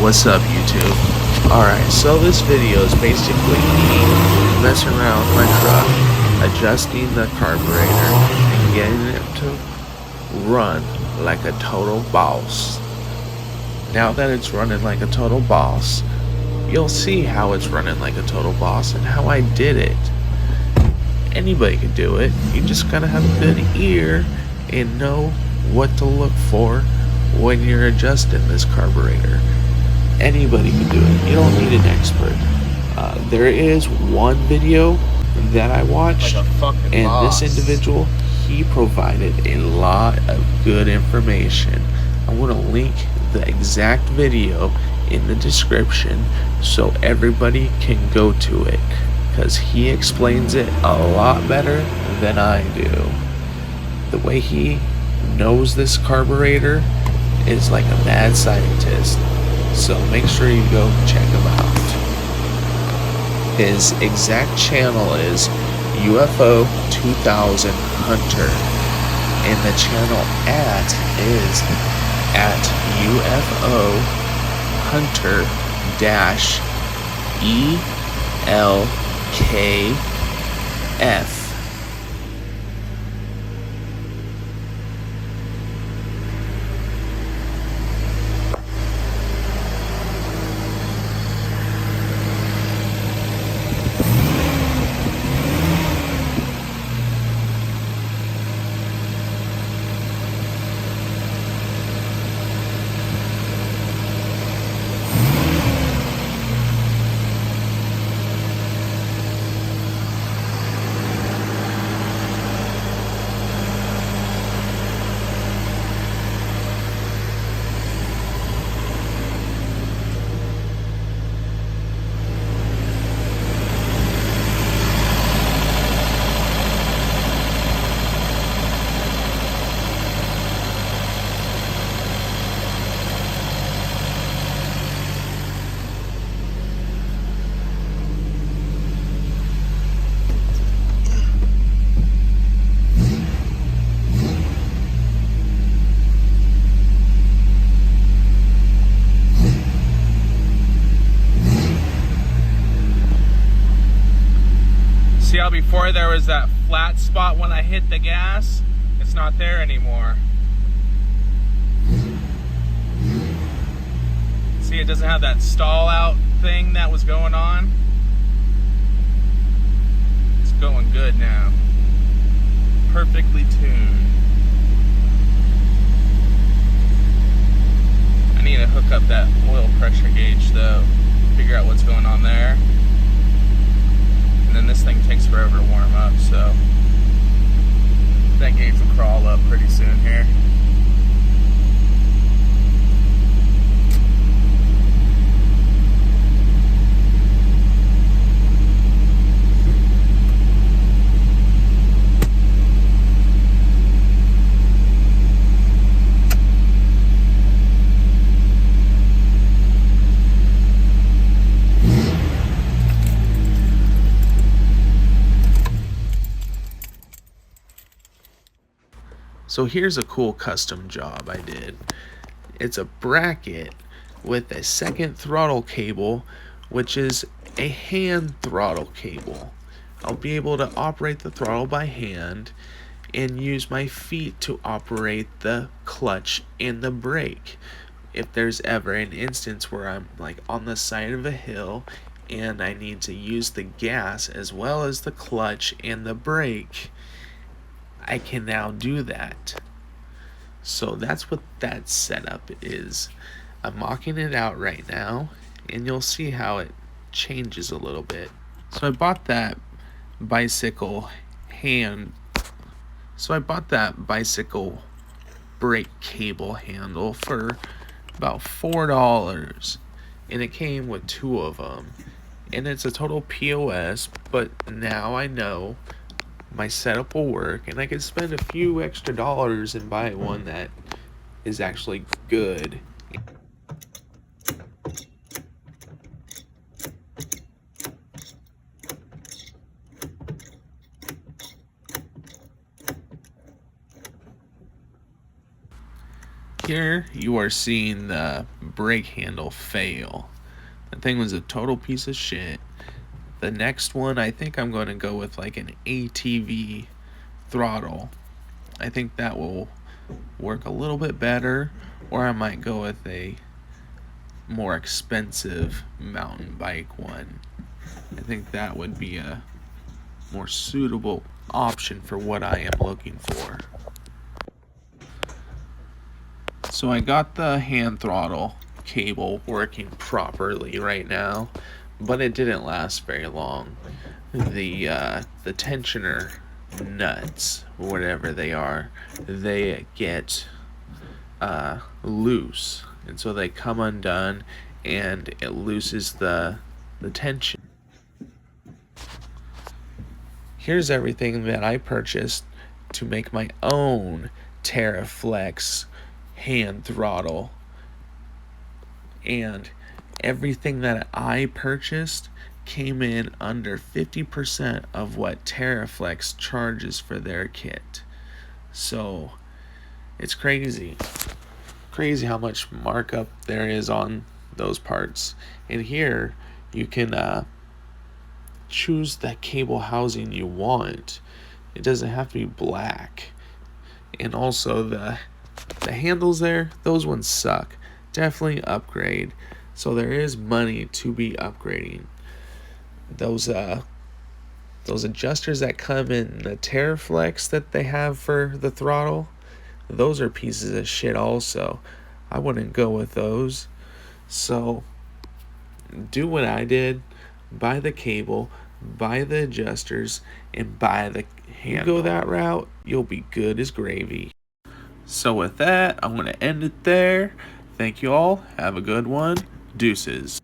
What's up, YouTube? Alright, so this video is basically me messing around with my truck, adjusting the carburetor, and getting it to run like a total boss. Now that it's running like a total boss, you'll see how it's running like a total boss and how I did it. Anybody can do it. You just gotta have a good ear and know what to look for when you're adjusting this carburetor. Anybody can do it. You don't need an expert. There is one video that I watched, and this individual, he provided a lot of good information. I want to link the exact video in the description so everybody can go to it, because he explains it a lot better than I do. The way he knows this carburetor is like a mad scientist, so make sure you go check him out. His exact channel is UFO 2000 Hunter, and the channel is at UFO Hunter -ELKF. See how before there was that flat spot when I hit the gas? It's not there anymore. See, it doesn't have that stall out thing that was going on. It's going good now. Perfectly tuned. I need to hook up that oil pressure gauge though, figure out what's going on there. And then this thing takes forever to warm up, so that gauge will crawl up pretty soon here. So here's a cool custom job I did. It's a bracket with a second throttle cable, which is a hand throttle cable. I'll be able to operate the throttle by hand and use my feet to operate the clutch and the brake. If there's ever an instance where I'm like on the side of a hill and I need to use the gas as well as the clutch and the brake, I can now do that. So that's what that setup is. I'm mocking it out right now, and you'll see how it changes a little bit. So I bought that bicycle brake cable handle for about $4, and it came with 2 of them, and it's a total POS, but now I know my setup will work, and I can spend a few extra dollars and buy one that is actually good. Here you are seeing the brake handle fail. That thing was a total piece of shit. The next one, I think I'm going to go with like an ATV throttle. I think that will work a little bit better, or I might go with a more expensive mountain bike one. I think that would be a more suitable option for what I am looking for. So I got the hand throttle cable working properly right now, but it didn't last very long. The tensioner nuts, whatever they are, they get loose, and so they come undone, and it looses the tension. Here's everything that I purchased to make my own TerraFlex hand throttle, and everything that I purchased came in under 50% of what TerraFlex charges for their kit. So it's crazy how much markup there is on those parts. And here you can choose the cable housing you want. It doesn't have to be black. And also the handles there, those ones suck. Definitely upgrade. So there is money to be upgrading. Those adjusters that come in the TerraFlex that they have for the throttle, those are pieces of shit also. I wouldn't go with those. So do what I did. Buy the cable, buy the adjusters, and buy the handle. You go that route, you'll be good as gravy. So with that, I'm going to end it there. Thank you all. Have a good one. Deuces.